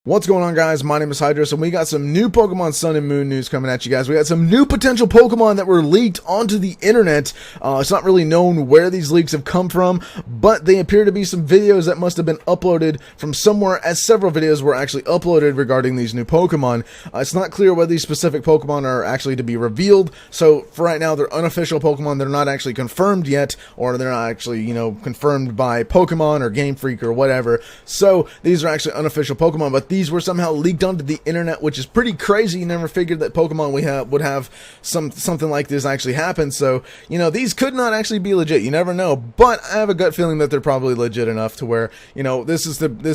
What's going on, guys? My name is Hydros, and we got some new Pokemon Sun and Moon news coming at you guys. We got some new potential Pokemon that were leaked onto the internet. It's not really known where these leaks have come from, but they appear to be some videos that must have been uploaded from somewhere, as several videos were actually uploaded regarding these new Pokemon. It's not clear whether these specific Pokemon are actually to be revealed, so for right now, they're unofficial Pokemon. They're not actually confirmed yet, or they're not actually, confirmed by Pokemon or GameFreak or whatever. So, these are actually unofficial Pokemon, but these were somehow leaked onto the internet, which is pretty crazy. You never figured that Pokemon would have something like this actually happen. So, these could not actually be legit. You never know. But I have a gut feeling that they're probably legit enough to where, this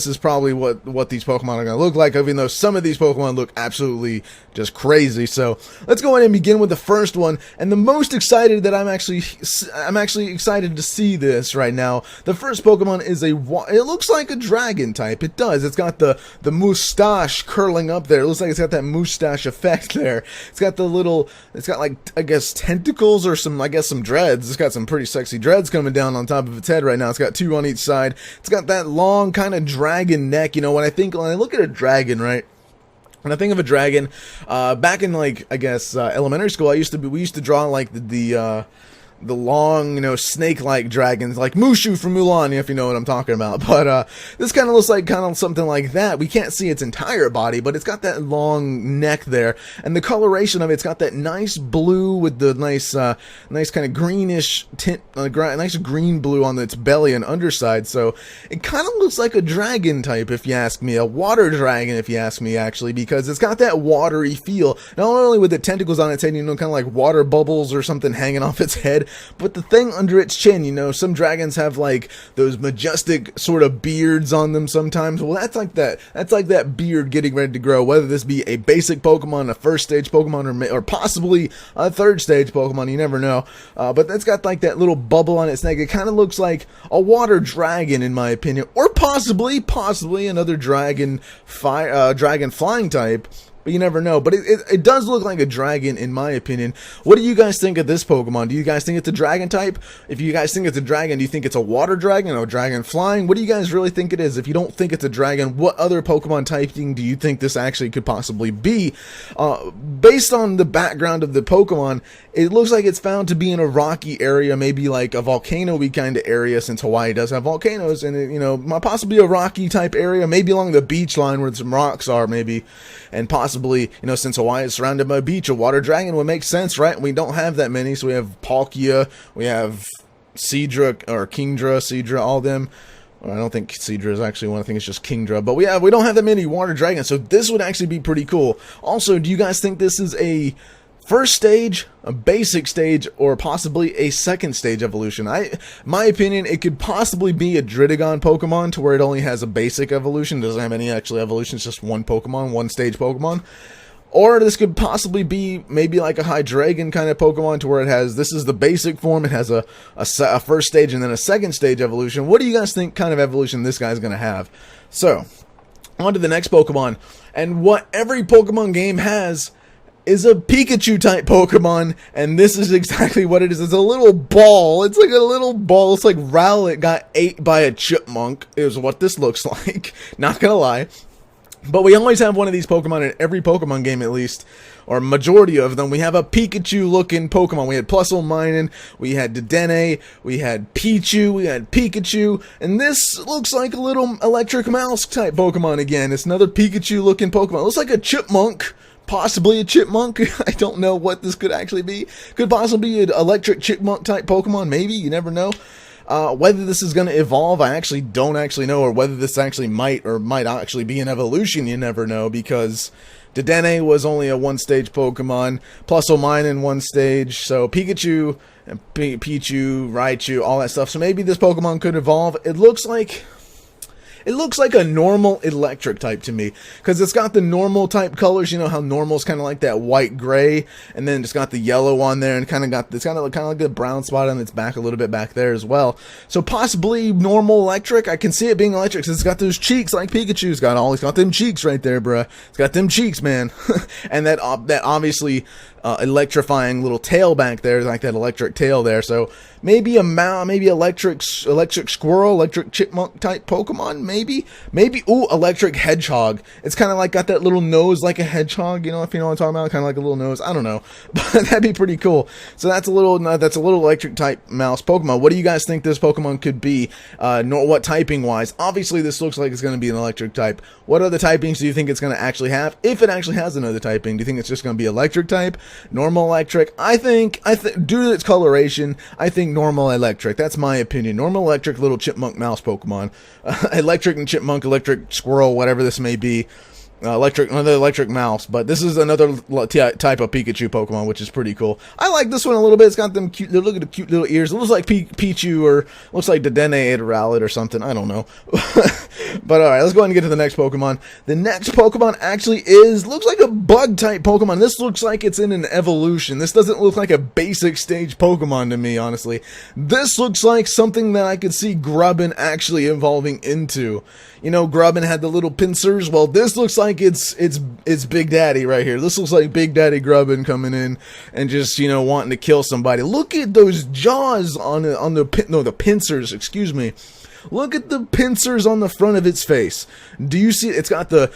is probably what these Pokemon are going to look like, even though some of these Pokemon look absolutely just crazy. So, let's go ahead and begin with the first one. And the most excited that I'm actually excited to see this right now. The first Pokemon is it looks like a dragon type. It does. It's got the mustache curling up there. It looks like it's got that mustache effect there. It's got like, I guess, tentacles or some dreads. It's got some pretty sexy dreads coming down on top of its head right now. It's got two on each side. It's got that long kind of dragon neck. When I look at a dragon, right? When I think of a dragon, back in elementary school, we used to draw like the long, snake-like dragons, like Mushu from Mulan, if you know what I'm talking about. But this kind of looks like something like that. We can't see its entire body, but it's got that long neck there, and the coloration of it's got that nice blue with the nice kind of greenish tint, nice green blue on its belly and underside. So it kind of looks like a dragon type, if you ask me, a water dragon, if you ask me, actually, because it's got that watery feel. Not only with the tentacles on its head, kind of like water bubbles or something hanging off its head, but the thing under its chin, some dragons have like those majestic sort of beards on them sometimes. Well, that's like that beard getting ready to grow, whether this be a basic Pokemon, a first stage Pokemon, or possibly a third stage Pokemon, you never know. But that's got like that little bubble on its neck. It kind of looks like a water dragon, in my opinion, or possibly another dragon flying type. But you never know. But it does look like a dragon, in my opinion. What do you guys think of this Pokemon? Do you guys think it's a dragon type? If you guys think it's a dragon, do you think it's a water dragon or a dragon flying? What do you guys really think it is? If you don't think it's a dragon, what other Pokemon typing do you think this actually could possibly be? Based on the background of the Pokemon, it looks like it's found to be in a rocky area, maybe like a volcano-y kind of area, since Hawaii does have volcanoes, and possibly a rocky type area, maybe along the beach line where some rocks are, maybe, and possibly, since Hawaii is surrounded by a beach, a water dragon would make sense, right? We don't have that many, so we have Palkia, we have Kingdra, all them. Well, I don't think Seadra is actually one. I think it's just Kingdra. But we don't have that many water dragons, so this would actually be pretty cool. Also, do you guys think this is a first stage, a basic stage, or possibly a second stage evolution? My opinion, it could possibly be a Dridagon Pokemon, to where it only has a basic evolution, doesn't have any actual evolutions, just one Pokemon, one stage Pokemon. Or this could possibly be maybe like a Hydreigon kind of Pokemon, to where this is the basic form, it has a first stage and then a second stage evolution. What do you guys think kind of evolution this guy's going to have? So, on to the next Pokemon. And what every Pokemon game has is a Pikachu type Pokemon, and this is exactly what it is. It's a little ball. It's like a little ball. It's like Rowlet got ate by a chipmunk, is what this looks like. Not gonna lie. But we always have one of these Pokemon in every Pokemon game, at least, or majority of them. We have a Pikachu-looking Pokemon. We had Plusle, we had Dedenne, we had Pichu, we had Pikachu, and this looks like a little electric mouse type Pokemon again. It's another Pikachu-looking Pokemon. It looks like a chipmunk. Possibly a chipmunk. I don't know what this could actually be. Could possibly be an electric chipmunk type Pokemon, maybe. You never know. Whether this is going to evolve, I actually don't know, or whether this actually might actually be an evolution, you never know, because Dedenne was only a one-stage Pokemon, Plusle in one stage, so Pikachu, and Pichu, Raichu, all that stuff, so maybe this Pokemon could evolve. It looks like a normal electric type to me, because it's got the normal type colors. You know how normal's kind of like that white gray, and then it's got the yellow on there, and it's kind of like the brown spot on its back a little bit back there as well. So possibly normal electric. I can see it being electric, because it's got those cheeks like Pikachu's got. He's got them cheeks right there, bruh. It's got them cheeks, man. And that obviously electrifying little tail back there, like that electric tail there. So maybe a mouse, maybe electric squirrel, electric chipmunk type Pokemon. maybe, ooh, electric hedgehog. It's kind of like got that little nose like a hedgehog, you know, if you know what I'm talking about, kind of like a little nose. I don't know, but that'd be pretty cool. So that's a little electric type mouse Pokemon. What do you guys think this Pokemon could be? What typing wise? Obviously, this looks like it's going to be an electric type. What other typings do you think it's going to actually have? If it actually has another typing, do you think it's just going to be electric type, normal electric? I think due to its coloration, I think normal electric. That's my opinion. Normal electric little chipmunk mouse Pokemon. Electric and chipmunk, electric squirrel, whatever this may be. Another electric mouse, but this is another type of Pikachu Pokemon, which is pretty cool. I like this one a little bit. It's got them cute, look at the cute little ears. It looks like Pichu, or looks like Dedenne Rowlet or something. I don't know. But alright, let's go ahead and get to the next Pokemon. The next Pokemon actually looks like a bug type Pokemon. This looks like it's in an evolution. This doesn't look like a basic stage Pokemon to me, honestly. This looks like something that I could see Grubbin actually evolving into. You know, Grubbin had the little pincers. Well, this looks like it's Big Daddy right here. This looks like Big Daddy Grubbin coming in and just, you know, wanting to kill somebody. Look at those jaws on the pincers, excuse me. Look at the pincers on the front of its face. Do you see? It's got the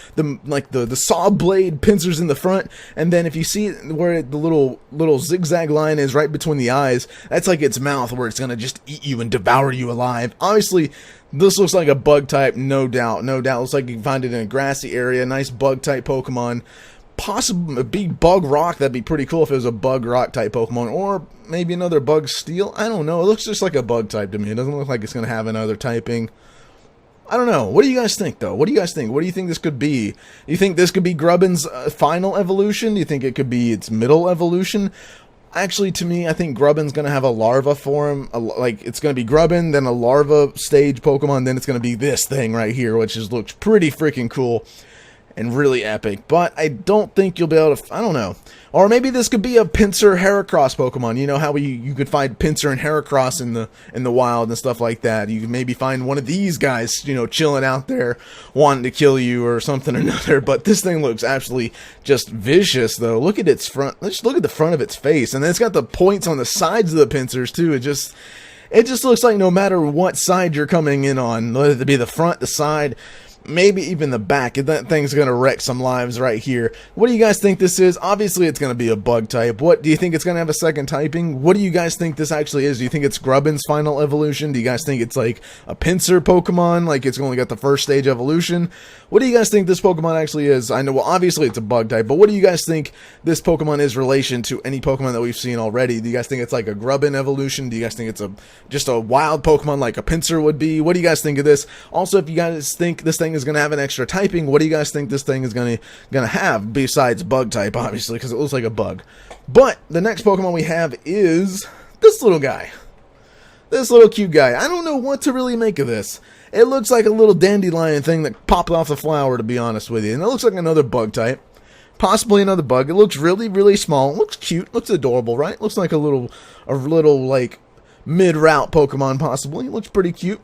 saw blade pincers in the front, and then if you see where the little zigzag line is right between the eyes, that's like its mouth, where it's gonna just eat you and devour you alive. Obviously, this looks like a bug type, no doubt. Looks like you can find it in a grassy area. Nice bug type Pokemon. Possibly a big bug rock. That'd be pretty cool if it was a bug rock type Pokemon, or maybe another bug steel. I don't know. It looks just like a bug type to me. It doesn't look like it's going to have another typing. I don't know. What do you guys think, though? What do you guys think? What do you think this could be? Do you think this could be Grubbin's final evolution? Do you think it could be its middle evolution? Actually, to me, I think Grubbin's going to have a larva form. Like, it's going to be Grubbin, then a larva stage Pokemon, then it's going to be this thing right here, which looks pretty freaking cool and really epic. But I don't think you'll be able to, I don't know. Or maybe this could be a Pinsir Heracross Pokemon. You know how you could find Pinsir and Heracross in the wild and stuff like that. You could maybe find one of these guys, you know, chilling out there wanting to kill you or something or another. But this thing looks absolutely just vicious, though. Look at its front. Let's look at the front of its face. And then it's got the points on the sides of the pincers, too. It just looks like no matter what side you're coming in on, whether it be the front, the side, maybe even the back, that thing's gonna wreck some lives right here. What do you guys think this is? Obviously it's gonna be a bug type. What do you think? It's gonna have a second typing? What do you guys think this actually is? Do you think it's Grubbin's final evolution? Do you guys think it's like a Pinsir Pokemon, like it's only got the first stage evolution? What do you guys think this Pokemon actually is? I know, well, obviously it's a bug type, but what do you guys think this Pokemon is relation to any Pokemon that we've seen already? Do you guys think it's like a Grubbin evolution? Do you guys think it's just a wild Pokemon like a Pinsir would be? What do you guys think of this? Also, if you guys think this thing is going to have an extra typing, what do you guys think this thing is going to have besides bug type, obviously, because it looks like a bug? But the next Pokemon we have is this little guy. This little cute guy. I don't know what to really make of this. It looks like a little dandelion thing that popped off the flower, to be honest with you. And it looks like another bug type. Possibly another bug. It looks really, really small. It looks cute. Looks adorable, right? Looks like a little like mid-route Pokemon, possibly. It looks pretty cute.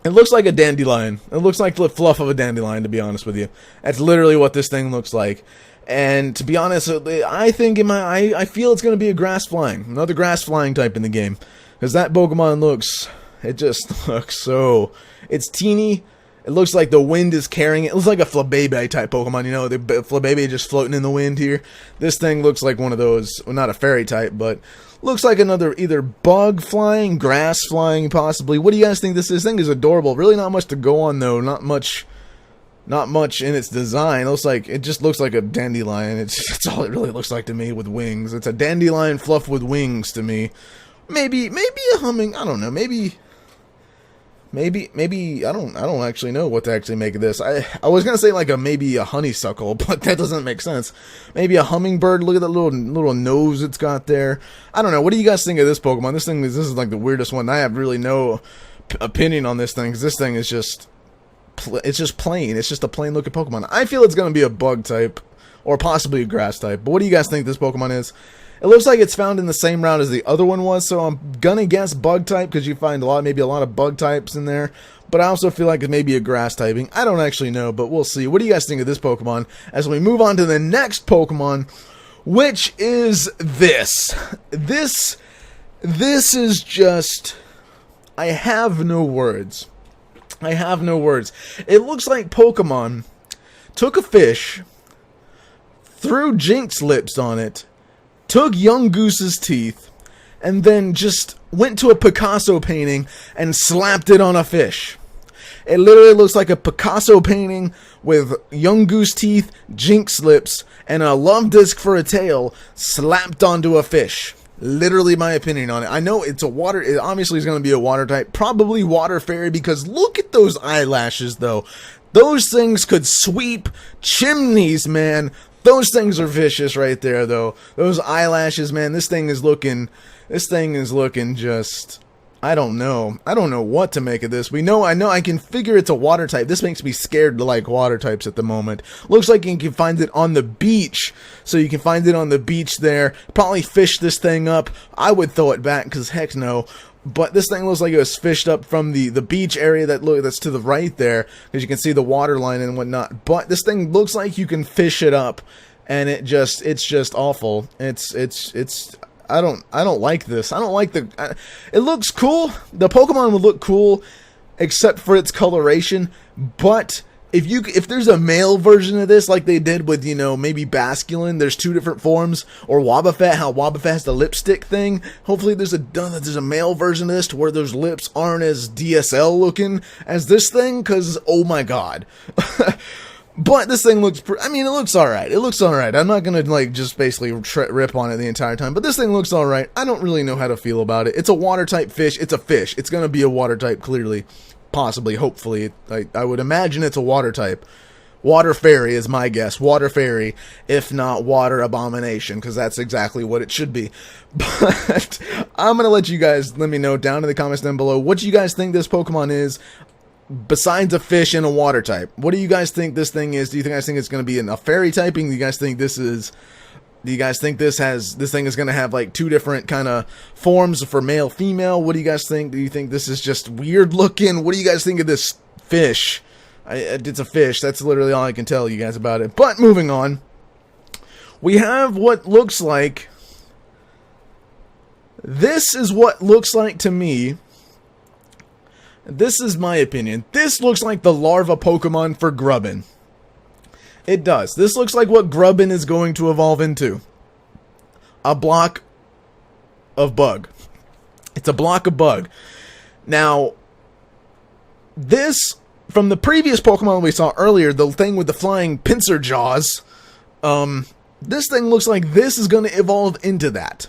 It looks like a dandelion. It looks like the fluff of a dandelion, to be honest with you. That's literally what this thing looks like. And to be honest, I think I feel it's going to be a grass flying. Another grass flying type in the game. Because that Pokemon it just looks so, it's teeny. It looks like the wind is carrying it. It looks like a Flabébé type Pokemon, you know, the Flabébé just floating in the wind here. This thing looks like one of those, well, not a fairy type, but looks like another either bug flying, grass flying, possibly. What do you guys think this is? This thing is adorable. Really not much to go on, though. Not much in its design. It just looks like a dandelion. It's all it really looks like to me with wings. It's a dandelion fluff with wings to me. Maybe a humming. I don't know. Maybe I don't actually know what to actually make of this. I was gonna say maybe a honeysuckle, but that doesn't make sense. Maybe a hummingbird. Look at that little nose it's got there. I don't know. What do you guys think of this Pokemon? This is like the weirdest one. I have really no opinion on this thing, because this thing is just plain. It's just a plain looking Pokemon. I feel it's gonna be a bug type or possibly a grass type. But what do you guys think this Pokemon is? It looks like it's found in the same route as the other one was, so I'm gonna guess bug type, because you find maybe a lot of bug types in there. But I also feel like it may be a grass typing. I don't actually know, but we'll see. What do you guys think of this Pokemon as we move on to the next Pokemon, which is this? This is just, I have no words. I have no words. It looks like Pokemon took a fish, threw Jinx lips on it, took Yungoose's teeth, and then just went to a Picasso painting and slapped it on a fish. It literally looks like a Picasso painting with Yungoos teeth, Jinx lips, and a love disc for a tail slapped onto a fish. Literally my opinion on it. I know it's a water, it obviously is going to be a water type, probably water fairy, because look at those eyelashes though. Those things could sweep chimneys, man. Those things are vicious right there though. Those eyelashes, man, this thing is looking just, I don't know what to make of this. I know I can figure it's a water type. This makes me scared to like water types at the moment. Looks like you can find it on the beach. So you can find it on the beach there. Probably fish this thing up. I would throw it back because heck no. But this thing looks like it was fished up from the beach area that's to the right there. Because you can see the water line and whatnot. But this thing looks like you can fish it up. And it's just awful. I don't like this. I don't like it looks cool. The Pokemon would look cool except for its coloration, but if there's a male version of this like they did with, maybe Basculin, there's two different forms, or Wobbuffet, how Wobbuffet has the lipstick thing. Hopefully there's a male version of this to where those lips aren't as DSL looking as this thing, cuz oh my god. But this thing looks, it looks alright. It looks alright. I'm not gonna, just basically rip on it the entire time. But this thing looks alright. I don't really know how to feel about it. It's a water-type fish. It's a fish. It's gonna be a water-type, clearly. Possibly, hopefully. I would imagine it's a water-type. Water fairy is my guess. Water fairy, if not water abomination, because that's exactly what it should be. But I'm gonna let me know down in the comments down below what you guys think this Pokemon is. Besides a fish and a water type, what do you guys think this thing is? Do you guys think it's going to be a fairy typing? Do you guys think this is? Do you guys think this thing is going to have like two different kind of forms for male, female? What do you guys think? Do you think this is just weird looking? What do you guys think of this fish? It's a fish. That's literally all I can tell you guys about it. But moving on, we have what looks like. This is what looks like to me. This is my opinion. This looks like the larva Pokemon for Grubbin. It does. This looks like what Grubbin is going to evolve into. A block of bug. It's a block of bug. Now, this, from the previous Pokemon we saw earlier, the thing with the flying pincer jaws, this thing looks like this is going to evolve into that.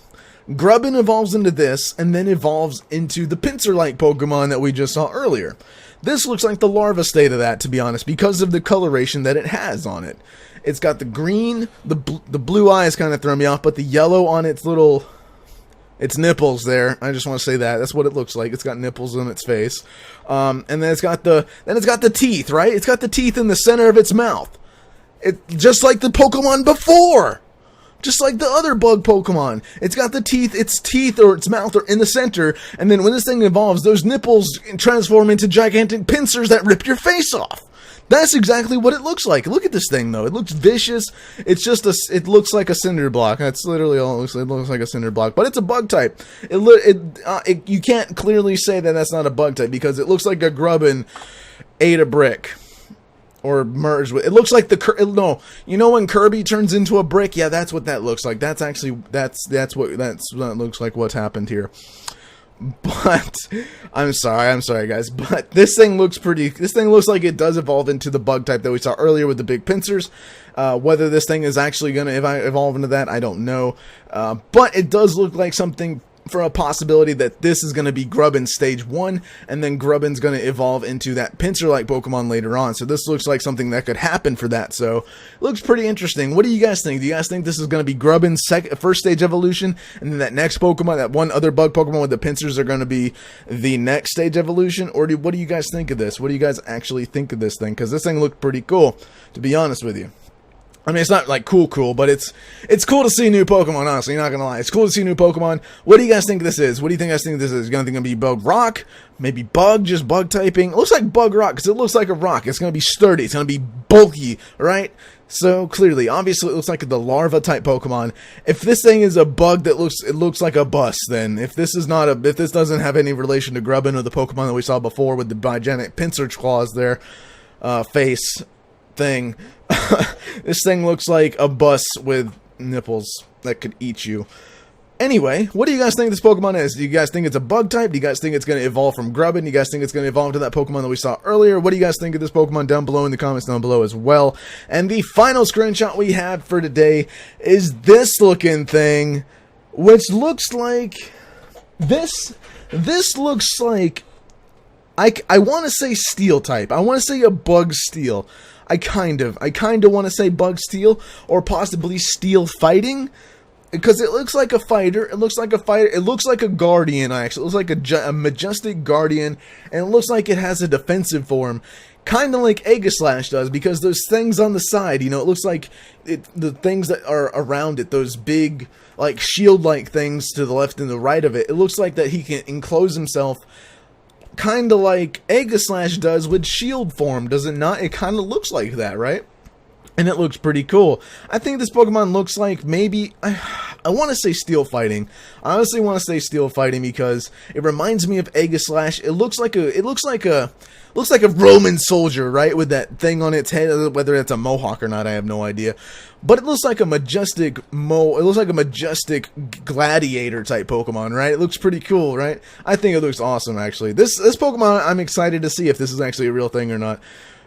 Grubbin evolves into this, and then evolves into the pincer-like Pokemon that we just saw earlier. This looks like the larva state of that, to be honest, because of the coloration that it has on it. It's got the green, the blue eyes kind of throw me off, but the yellow on its nipples there. I just want to say that. That's what it looks like. It's got nipples on its face. And then it's got the teeth, right? It's got the teeth in the center of its mouth. Just like the Pokemon before. Just like the other bug Pokemon. It's got its teeth or its mouth are in the center, and then when this thing evolves, those nipples transform into gigantic pincers that rip your face off. That's exactly what it looks like. Look at this thing, though. It looks vicious. It looks like a cinder block. That's literally all it looks like. It looks like a cinder block, but it's a bug type. You can't clearly say that that's not a bug type, because it looks like a Grubbin ate a brick. Or merged with. It looks like when Kirby turns into a brick? Yeah, that's what that looks like. That's what looks like what's happened here. But I'm sorry guys, but this thing looks like it does evolve into the bug type that we saw earlier with the big pincers. Whether this thing is actually going to evolve into that, I don't know. But it does look like something for a possibility that this is going to be Grubbin stage 1, and then Grubbin's going to evolve into that pincer-like Pokemon later on. So this looks like something that could happen for that. So it looks pretty interesting. What do you guys think? Do you guys think this is going to be Grubbin's first stage evolution, and then that next Pokemon, that one other bug Pokemon with the pincers, are going to be the next stage evolution? Or what do you guys think of this? What do you guys actually think of this thing? Because this thing looked pretty cool, to be honest with you. I mean, it's not like cool, but it's cool to see new Pokemon, honestly, not gonna lie. It's cool to see new Pokemon. What do you guys think this is? What do you guys think this is? Gonna think it's gonna be Bug Rock? Maybe Bug, just Bug typing? It looks like Bug Rock, because it looks like a rock. It's gonna be sturdy, it's gonna be bulky, right? So, clearly, obviously, it looks like the Larva type Pokemon. If this thing is a bug that looks like a bus, then if this doesn't have any relation to Grubbin or the Pokemon that we saw before with the biogenic pincer claws there, face thing, this thing looks like a bus with nipples that could eat you. Anyway, what do you guys think this Pokemon is? Do you guys think it's a bug type? Do you guys think it's going to evolve from Grubbin? Do you guys think it's going to evolve to that Pokemon that we saw earlier? What do you guys think of this Pokemon down below in the comments down below as well? And the final screenshot we have for today is this looking thing, which looks like this looks like, I want to say steel type. I want to say a bug steel. I kind of want to say bug steel or possibly steel fighting. Because it looks like a fighter, it looks like a guardian, actually. It looks like a majestic guardian, and it looks like it has a defensive form. Kind of like Aegislash does, because those things on the side, you know, it looks like the things that are around it, those big, like, shield-like things to the left and the right of it, it looks like that he can enclose himself kind of like Aegislash does with shield form, does it not? It kind of looks like that, right? And it looks pretty cool. I think this Pokemon looks like maybe, I want to say steel fighting. I honestly want to say steel fighting because it reminds me of Aegislash. It looks like a Roman soldier, right? With that thing on its head, whether it's a mohawk or not, I have no idea. But it looks like a majestic gladiator type Pokemon, right? It looks pretty cool, right? I think it looks awesome, actually. This Pokemon, I'm excited to see if this is actually a real thing or not.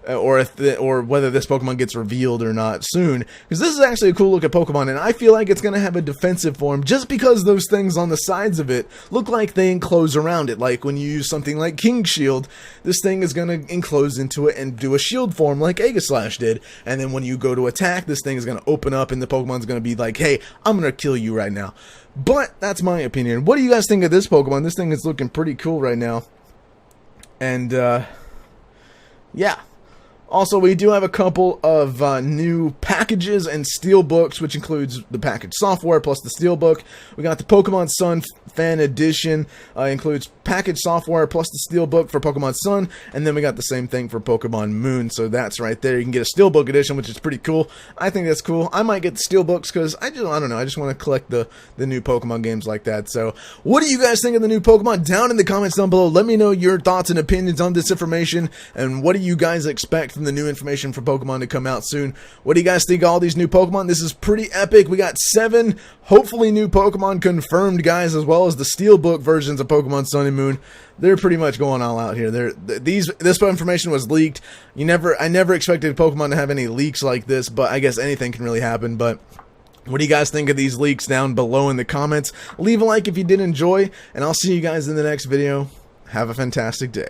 Or whether this Pokemon gets revealed or not soon, because this is actually a cool looking Pokemon, and I feel like it's going to have a defensive form just because those things on the sides of it look like they enclose around it. Like when you use something like King Shield, this thing is going to enclose into it and do a shield form like Aegislash did, and then when you go to attack, this thing is going to open up and the Pokemon's going to be like, hey, I'm going to kill you right now. But that's my opinion. What do you guys think of this Pokemon? This thing is looking pretty cool right now. And yeah. Also, we do have a couple of new packages and steelbooks, which includes the package software plus the steelbook. We got the Pokemon Sun Fan Edition, includes package software plus the steelbook for Pokemon Sun, and then we got the same thing for Pokemon Moon, so that's right there. You can get a steelbook edition, which is pretty cool. I think that's cool. I might get the steelbooks because I don't know, I just want to collect the new Pokemon games like that. So, what do you guys think of the new Pokemon? Down in the comments down below, let me know your thoughts and opinions on this information, and what do you guys expect from the new information for Pokemon to come out soon. What do you guys think of all these new Pokemon? This is pretty epic. We got 7 hopefully new Pokemon confirmed, guys, as well as the Steelbook versions of Pokemon Sun and Moon. They're pretty much going all out here. This information was leaked. I never expected Pokemon to have any leaks like this, but I guess anything can really happen. But what do you guys think of these leaks down below in the comments? Leave a like if you did enjoy, and I'll see you guys in the next video. Have a fantastic day.